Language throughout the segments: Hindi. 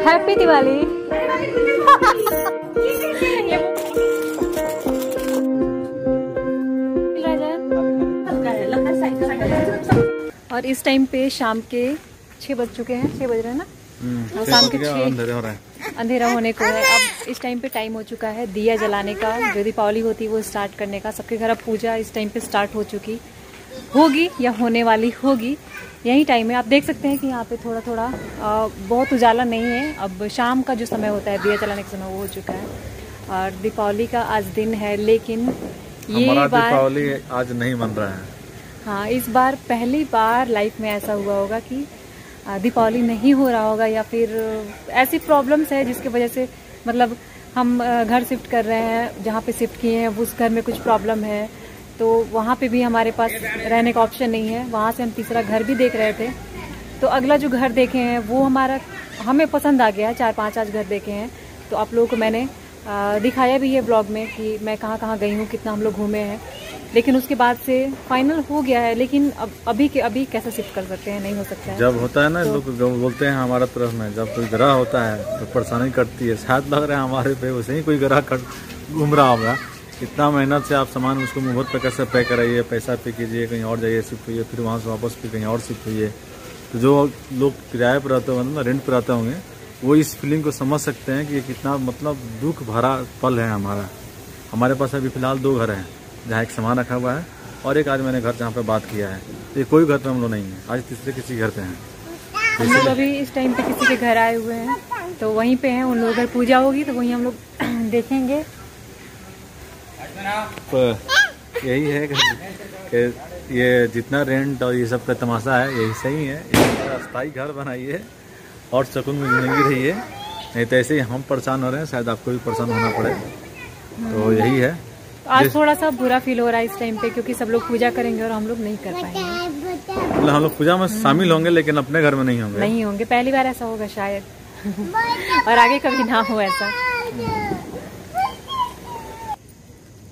हैप्पी दिवाली। और इस टाइम पे शाम के 6 बज चुके हैं, 6 बज रहे हैं ना, शाम के 6 अंधेरा होने को है। अब इस टाइम पे टाइम हो चुका है दिया जलाने का, जो दीपावली होती है वो स्टार्ट करने का। सबके घर अब पूजा इस टाइम पे स्टार्ट हो चुकी होगी या होने वाली होगी, यही टाइम है। आप देख सकते हैं कि यहाँ पे थोड़ा थोड़ा बहुत उजाला नहीं है। अब शाम का जो समय होता है दिया जलाने का समय वो हो चुका है। और दीपावली का आज दिन है, लेकिन ये बार दीपावली आज नहीं मन रहा है। हाँ, इस बार पहली बार लाइफ में ऐसा हुआ होगा कि दीपावली नहीं हो रहा होगा, या फिर ऐसी प्रॉब्लम्स है जिसकी वजह से मतलब हम घर शिफ्ट कर रहे हैं, जहाँ पे शिफ्ट किए हैं उस घर में कुछ प्रॉब्लम है, तो वहाँ पे भी हमारे पास रहने का ऑप्शन नहीं है। वहाँ से हम तीसरा घर भी देख रहे थे, तो अगला जो घर देखे हैं वो हमें पसंद आ गया। 4-5 आज घर देखे हैं, तो आप लोगों को मैंने दिखाया भी है ब्लॉग में कि मैं कहाँ कहाँ गई हूँ, कितना हम लोग घूमे हैं। लेकिन उसके बाद से फाइनल हो गया है, लेकिन अब अभी के अभी कैसे शिफ्ट कर सकते हैं, नहीं हो सकता है। जब होता है ना, लोग बोलते हैं हमारा तरफ में जब कोई ग्रह होता है तो परेशानी करती है। शायद लग रहा है हमारे पे वैसे ही कोई ग्रह घूम रहा होगा। इतना मेहनत से आप सामान उसको मुहूर्त पे कैसे पैक कराइए, पैसा पे कीजिए, कहीं और जाइए शिफ्ट होइए, फिर वहाँ से वापस फिर कहीं और शिफ्ट होइए। तो जो लोग किराए पर रहते होंगे ना, रेंट पर रहते होंगे, वो इस फीलिंग को समझ सकते हैं कि ये कितना मतलब दुख भरा पल है हमारा। हमारे पास अभी फिलहाल 2 घर हैं जहाँ एक सामान रखा हुआ है, और एक आज मैंने घर जहाँ पे बात किया है। ये कोई घर पे हम लोग नहीं है, आज तीसरे किसी घर पे हैं। हम लोग अभी इस टाइम पे किसी के घर आए हुए हैं, तो वहीं पे हैं। उन लोगों घर पूजा होगी तो वहीं हम लोग देखेंगे। तो यही है कि ये जितना रेंट और ये सब का तमाशा है यही सही है। अस्थायी घर बनाइए और सुकून में जिंदगी रहिए, नहीं तो ऐसे ही हम परेशान हो रहे हैं, शायद आपको भी परेशान होना पड़े। तो यही है। आज थोड़ा सा बुरा फील हो रहा है इस टाइम पे, क्योंकि सब लोग पूजा करेंगे और हम लोग नहीं कर पाएंगे। मतलब हम लोग पूजा में शामिल होंगे, लेकिन अपने घर में नहीं होंगे। पहली बार ऐसा होगा शायद और आगे कभी ना हो ऐसा।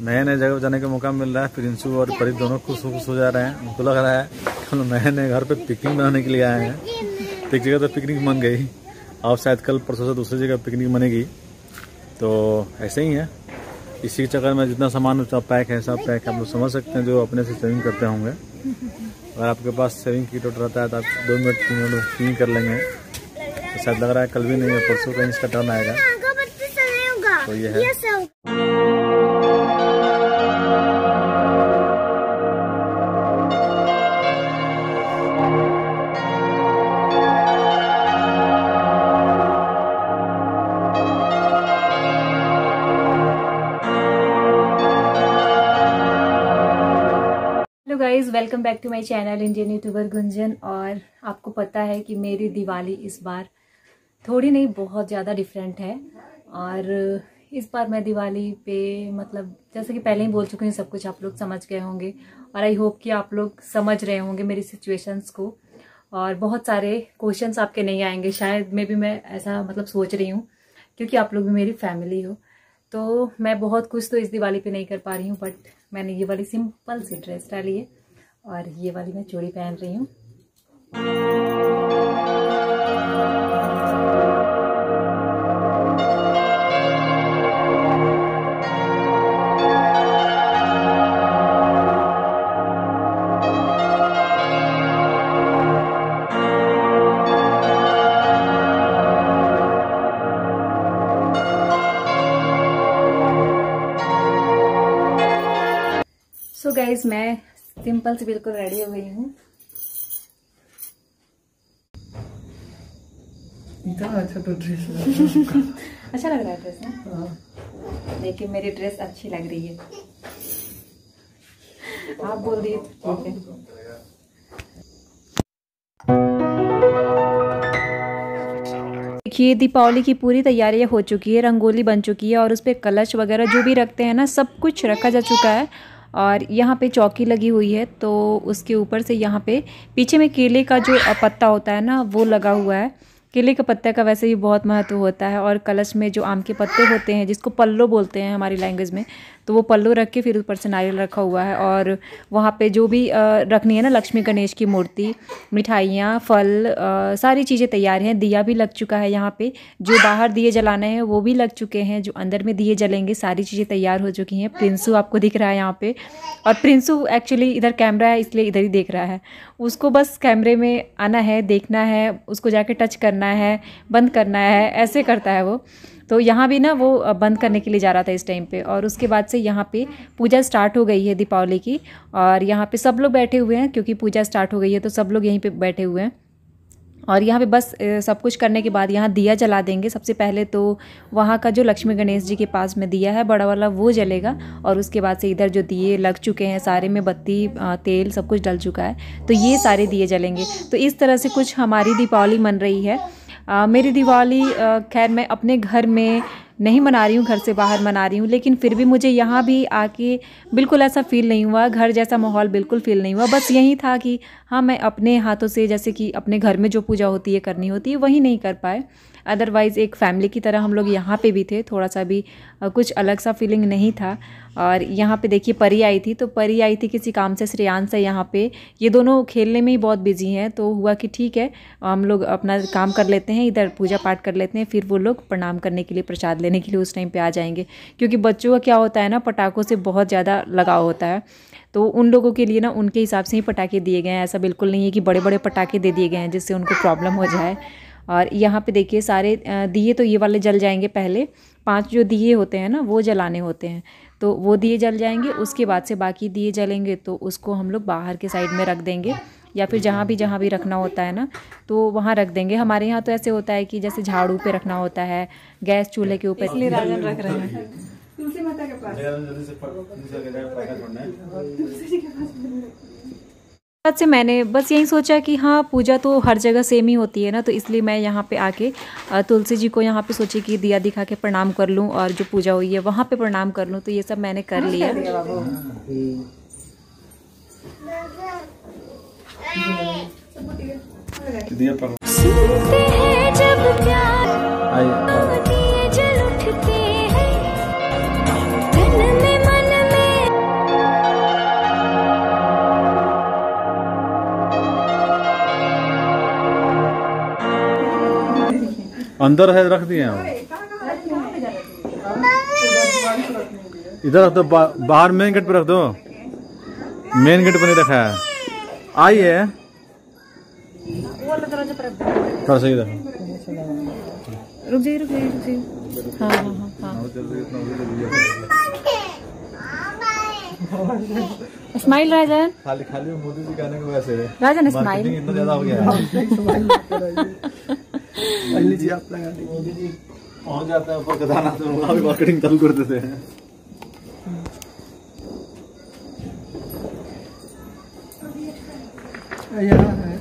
नए नए जगह जाने का मौका मिल रहा है। प्रिंसू और परी दोनों खुश हो जा रहे हैं। उनको लग रहा है हम नए नए घर पे पिकनिक मनाने के लिए आए हैं। एक जगह तो पिकनिक मन गई, और शायद कल परसों से दूसरी जगह पिकनिक बनेगी। तो ऐसे ही है, इसी चक्कर में जितना सामान सब पैक है, सब पैक है। आप लोग समझ सकते हैं जो अपने से सेविंग करते होंगे। अगर आपके पास सेविंग किट रहता है तो आप 2 मिनट 3 मिनट क्लीन कर लेंगे। तो शायद लग रहा है कल भी नहीं है, परसों का इसका टर्न आएगा। तो ये है। Guys, welcome back to my channel Indian YouTuber Gunjan. और आपको पता है कि मेरी दिवाली इस बार थोड़ी नहीं बहुत ज़्यादा डिफरेंट है। और इस बार मैं दिवाली पे मतलब जैसे कि पहले ही बोल चुकी हूँ, सब कुछ आप लोग समझ गए होंगे, और आई होप कि आप लोग समझ रहे होंगे मेरी सिचुएशंस को। और बहुत सारे क्वेश्चंस आपके नहीं आएंगे शायद, मैं ऐसा मतलब सोच रही हूँ, क्योंकि आप लोग भी मेरी फैमिली हो। तो मैं बहुत कुछ तो इस दिवाली पे नहीं कर पा रही हूँ, बट मैंने ये वाली सिंपल सी ड्रेस डाली है और ये वाली मैं चूड़ी पहन रही हूँ। सो गाइज, मैं सिंपल से बिल्कुल रेडी हो गई हूँ। इतना अच्छा तो ड्रेस अच्छा लग रहा है ड्रेस ना? लेकिन मेरी ड्रेस अच्छी लग रही है, आप बोल दिए ठीक है। देखिए, दीपावली की पूरी तैयारियां हो चुकी है, रंगोली बन चुकी है और उस पर कलश वगैरह जो भी रखते हैं ना, सब कुछ रखा जा चुका है। और यहाँ पे चौकी लगी हुई है, तो उसके ऊपर से यहाँ पे पीछे में केले का जो पत्ता होता है ना, वो लगा हुआ है। केले के पत्ते का वैसे ही बहुत महत्व होता है। और कलश में जो आम के पत्ते होते हैं, जिसको पल्लो बोलते हैं हमारी लैंग्वेज में, तो वो पल्लो रख के फिर ऊपर से नारियल रखा हुआ है। और वहाँ पे जो भी रखनी है ना, लक्ष्मी गणेश की मूर्ति, मिठाइयाँ, फल, सारी चीज़ें तैयार हैं। दिया भी लग चुका है यहाँ पे, जो बाहर दिए जलाने हैं वो भी लग चुके हैं, जो अंदर में दिए जलेंगे सारी चीज़ें तैयार हो चुकी हैं। प्रिंसू आपको दिख रहा है यहाँ पे, और प्रिंसू एक्चुअली इधर कैमरा है इसलिए इधर ही देख रहा है। उसको बस कैमरे में आना है, देखना है, उसको जाके टच करना है, बंद करना है, ऐसे करता है वो। तो यहाँ भी ना वो बंद करने के लिए जा रहा था इस टाइम पे। और उसके बाद से यहाँ पे पूजा स्टार्ट हो गई है दीपावली की, और यहाँ पे सब लोग बैठे हुए हैं क्योंकि पूजा स्टार्ट हो गई है, तो सब लोग यहीं पे बैठे हुए हैं। और यहाँ पे बस सब कुछ करने के बाद यहाँ दिया जला देंगे। सबसे पहले तो वहाँ का जो लक्ष्मी गणेश जी के पास में दिया है बड़ा वाला, वो जलेगा। और उसके बाद से इधर जो दिए लग चुके हैं सारे में, बत्ती, तेल सब कुछ डल चुका है, तो ये सारे दिए जलेंगे। तो इस तरह से कुछ हमारी दीपावली मन रही है। मेरी दिवाली खैर मैं अपने घर में नहीं मना रही हूँ, घर से बाहर मना रही हूँ, लेकिन फिर भी मुझे यहाँ भी आके बिल्कुल ऐसा फ़ील नहीं हुआ, घर जैसा माहौल बिल्कुल फ़ील नहीं हुआ। बस यही था कि हाँ, मैं अपने हाथों से, जैसे कि अपने घर में जो पूजा होती है, करनी होती है, वही नहीं कर पाए। अदरवाइज़ एक फैमिली की तरह हम लोग यहाँ पे भी थे, थोड़ा सा भी कुछ अलग सा फीलिंग नहीं था। और यहाँ पे देखिए परी आई थी, तो परी आई थी किसी काम से, श्रेयांश है यहाँ पे, ये दोनों खेलने में ही बहुत बिजी हैं। तो हुआ कि ठीक है, हम लोग अपना काम कर लेते हैं, इधर पूजा पाठ कर लेते हैं, फिर वो लोग प्रणाम करने के लिए, प्रसाद लेने के लिए उस टाइम पे आ जाएंगे। क्योंकि बच्चों का क्या होता है ना, पटाखों से बहुत ज़्यादा लगाव होता है, तो उन लोगों के लिए ना उनके हिसाब से ही पटाखे दिए गए हैं। ऐसा बिल्कुल नहीं है कि बड़े बड़े पटाखे दे दिए गए हैं जिससे उनको प्रॉब्लम हो जाए। और यहाँ पे देखिए सारे दिए तो ये वाले जल जाएंगे पहले, 5 जो दिए होते हैं ना वो जलाने होते हैं, तो वो दिए जल जाएंगे। उसके बाद से बाकी दिए जलेंगे, तो उसको हम लोग बाहर के साइड में रख देंगे, या फिर जहाँ भी रखना होता है ना, तो वहाँ रख देंगे। हमारे यहाँ तो ऐसे होता है कि जैसे झाड़ू पे रखना होता है, गैस चूल्हे के ऊपर, इसलिए राजन रख रहे हैं तुलसी माता के पास। से मैंने बस यही सोचा कि हाँ, पूजा तो हर जगह सेम ही होती है ना, तो इसलिए मैं यहाँ पे आके तुलसी जी को यहाँ पे सोची कि दिया दिखा के प्रणाम कर लूँ, और जो पूजा हुई है वहाँ पे प्रणाम कर लूँ। तो ये सब मैंने कर लिया। अंदर है, रख दिए हैं इधर रख दो, बाहर मेन गेट पे रख दो, मेन गेट पे नहीं रखा है। आइए थोड़ा सा इधर रुक जाइए। हाँ हाँ हाँ हाँ, स्माइल राजन, खाली मोदी जी कहने को वैसे राजन स्माइल इतना ज्यादा हो गया है। जी आप लगा मोदी जी पहुंच जाते हैं ऊपर केदारनाथ में, वहाँ भी मार्केटिंग चालू कर देते हैं। यहाँ है।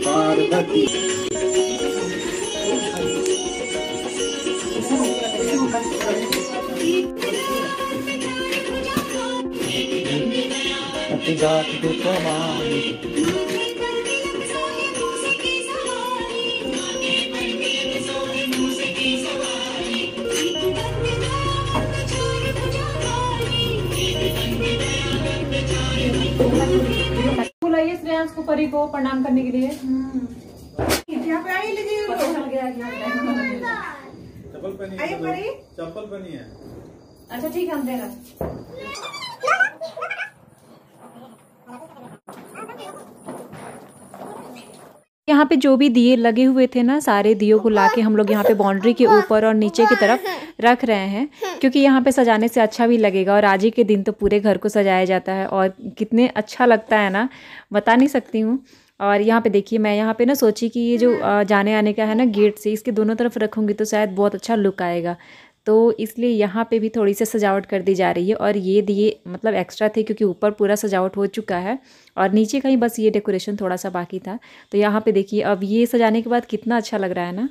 पार्वती बुलाइए श्रेयांश को, परी को प्रणाम करने के लिए। यहाँ पे आई लीजिए, पता चल गया चप्पल पहनी है, चप्पल पहनी है। अच्छा ठीक है, हम दे रहे हैं। यहाँ पे जो भी दिए लगे हुए थे ना, सारे दियों को लाके हम लोग यहाँ पे बाउंड्री के ऊपर और नीचे की तरफ रख रहे हैं, क्योंकि यहाँ पे सजाने से अच्छा भी लगेगा। और आज ही के दिन तो पूरे घर को सजाया जाता है और कितने अच्छा लगता है ना, बता नहीं सकती हूँ। और यहाँ पे देखिए, मैं यहाँ पे ना सोची कि ये जो जाने आने का है ना गेट से, इसके दोनों तरफ रखूँगी तो शायद बहुत अच्छा लुक आएगा, तो इसलिए यहाँ पे भी थोड़ी सी सजावट कर दी जा रही है। और ये दिए मतलब एक्स्ट्रा थे, क्योंकि ऊपर पूरा सजावट हो चुका है और नीचे कहीं बस ये डेकोरेशन थोड़ा सा बाकी था। तो यहाँ पे देखिए, अब ये सजाने के बाद कितना अच्छा लग रहा है ना।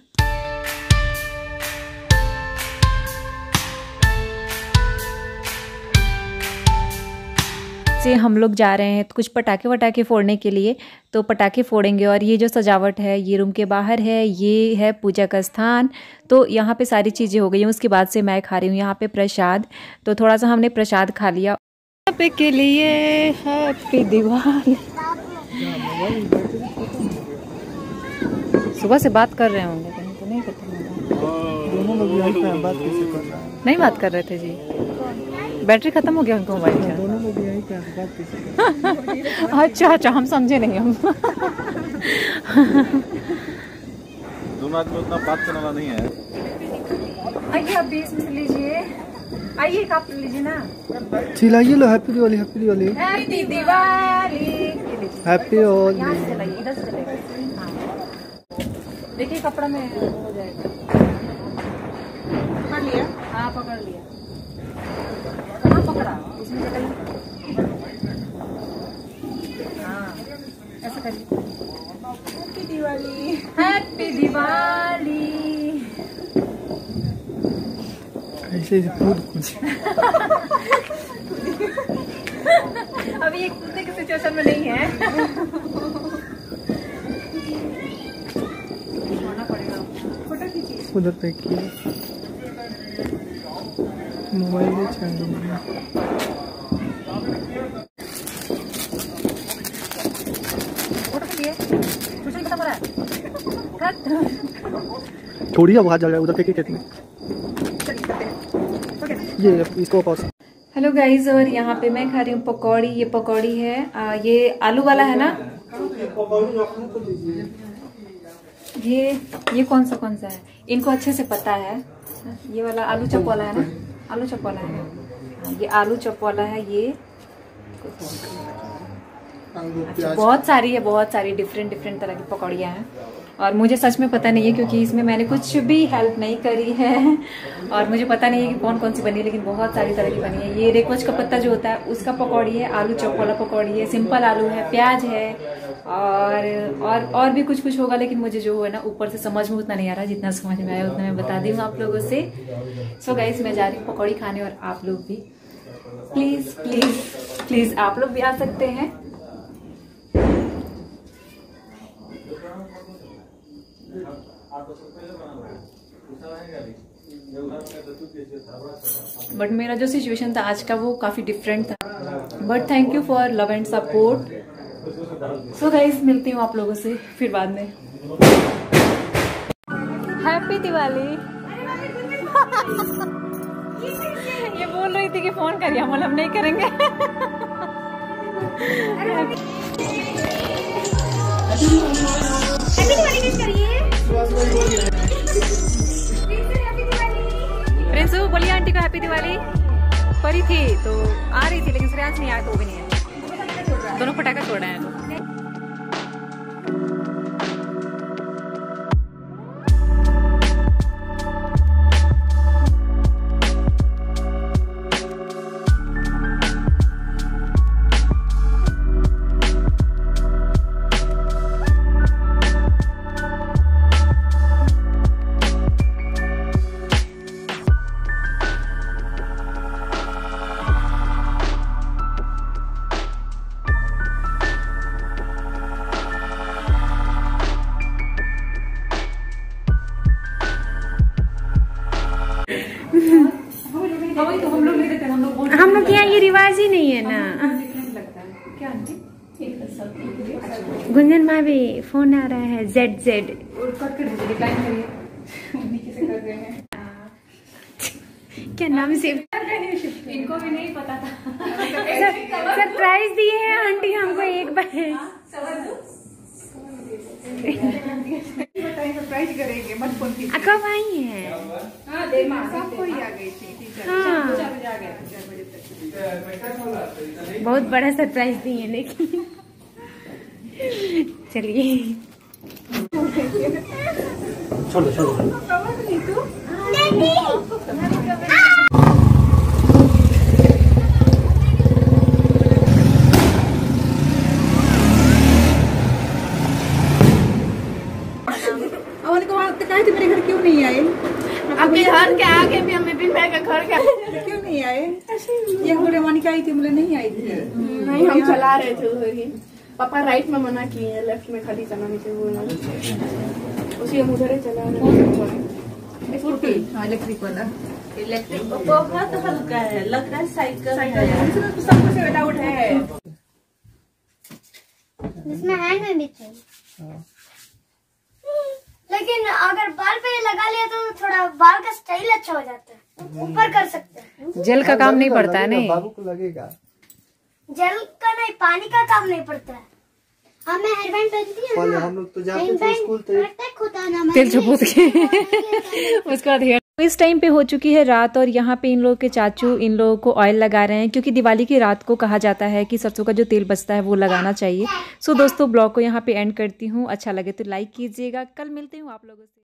से हम लोग जा रहे हैं कुछ पटाखे वटाखे फोड़ने के लिए, तो पटाखे फोड़ेंगे। और ये जो सजावट है ये रूम के बाहर है, ये है पूजा का स्थान। तो यहाँ पे सारी चीज़ें हो गई हैं। उसके बाद से मैं खा रही हूँ यहाँ पे प्रसाद, तो थोड़ा सा हमने प्रसाद खा लिया। यहाँ पे के लिए हैप्पी दिवाली। सुबह से बात कर रहे होंगे, कहीं तो नहीं खत्म होगा। दोनों लोग यहीं पे बात कैसे कर रहे हैं? नहीं बात कर रहे थे जी, बैटरी खत्म हो गया उनको मोबाइल का। दोनों लोग यहीं पे बात कैसे कर रहे हैं? अच्छा अच्छा, हम समझे नहीं। हम दोनों आदमी उतना बात करने वाला नहीं है। आइए आप 20 में लीजिए, आइए एक आप लीजिए ना। चिल्लाइए लो, happy Diwali, happy Diwali, happy Diwali. Happy Diwali. यहाँ से चलाइए, इधर से चलेगा। हाँ देखिए, कपड़ा में हो जाएगा। पकड़ लिया? हाँ पकड़ लिया। कहाँ पकड़ा? इसमें चलाइए। हाँ ऐसा करिए। Happy Diwali, happy Diwali. ऐसे कूद कूद। अभी ये कूदने की सिचुएशन में नहीं है। फोटो खींचिए। उधर देखिए, मोबाइल चाहिए। फोटो खींचिए। कुछ नहीं खत्म हो रहा है। छोड़िए, अब हाथ जल रहा है, उधर देखिए खेत में। ये इसको पॉज। हेलो गाइज, और यहाँ पे मैं खा रही हूँ पकौड़ी। ये पकौड़ी है ये आलू वाला है ना। ये कौन सा है, इनको अच्छे से पता है। ये वाला आलू चप वाला है ना, आलू चप वाला है। हाँ, ये आलू चप वाला है। ये अच्छा, बहुत सारी डिफरेंट तरह की पकौड़ियाँ हैं। और मुझे सच में पता नहीं है, क्योंकि इसमें मैंने कुछ भी हेल्प नहीं करी है और मुझे पता नहीं है कि कौन कौन सी बनी है, लेकिन बहुत सारी तरह की बनी है। ये रेकोच का पत्ता जो होता है उसका पकौड़ी है, आलू चॉप वाला पकौड़ी है, सिंपल आलू है, प्याज है और भी कुछ होगा, लेकिन मुझे जो है ना ऊपर से समझ में उतना नहीं आ रहा। जितना समझ में आया उतना मैं बता दी हूँ आप लोगों से। सो गाइस, मैं जा रही हूँ पकौड़ी खाने, और आप लोग भी प्लीज प्लीज प्लीज आप लोग भी आ सकते हैं। बट मेरा जो सिचुएशन था आज का वो काफी डिफरेंट था, but thank you for love and support. So guys, मिलती हूँ आप लोगों से फिर बाद में। हैप्पी दिवाली। ये बोल रही थी कि फोन करिए, हम नहीं करेंगे। हैप्पी दिवाली विश करिए। प्रिंसू बोलिए आंटी को हैप्पी दिवाली। परी थी तो आ रही थी, लेकिन श्रेयांश नहीं आया तो वो भी नहीं है। दोनों पटाखा छोड़ रहे हैं। हम लोग यहाँ ये रिवाज ही नहीं है ना। गुंजन भाभी फोन आ रहा है, ZZ। क्या नाम से इनको भी नहीं पता था। सरप्राइज दिए हैं आंटी हमको एक बार। सरप्राइज करेंगे मत फोन कीजिए। कब आई हैं? सबको ही आ गई थी टीचर। हाँ। 4 बजे आ गए 4 बजे तक। बहुत बड़ा सरप्राइज दिए लेकिन चलिए छोड़ो छोड़ो। अवन को वहाँ कहे थे मेरे घर क्यों नहीं आए? आपके घर के आगे भी हम विपिन भाई के घर के क्यों नहीं आए? ये बोले मोनिका आई थी, बोले नहीं आई थी। नहीं, हम चला रहे थे उधर ही। पापा राइट में मना किए हैं, लेफ्ट में खाली चलाने से वो उसी हम उधर ही चला रहे थे। स्कूटी हाँ इलेक्ट्रिक वाला। इलेक्ट्रिक बहुत हल्का है, लग रहा है साइकिल है। सब कुछ अलाउड है। इसमें हैंड में भी चाहिए, लेकिन अगर बाल पे ये लगा लिया तो थोड़ा बाल का स्टाइल अच्छा हो जाता है, ऊपर कर सकते हैं। जेल का काम नहीं पड़ता है नहीं। बाबू को लगेगा। जेल का नहीं, पानी का काम नहीं पड़ता है। हमें हेयर बैंड पहनती है पहले ना, हम लोग तो जाते थे स्कूल तो होता है ना, तिल छुपूत के उसके बाद हेयर। इस टाइम पे हो चुकी है रात और यहाँ पे इन लोगों के चाचू इन लोगों को ऑयल लगा रहे हैं, क्योंकि दिवाली की रात को कहा जाता है कि सरसों का जो तेल बचता है वो लगाना चाहिए। सो दोस्तों ब्लॉग को यहाँ पे एंड करती हूँ। अच्छा लगे तो लाइक कीजिएगा। कल मिलती हूँ आप लोगों से।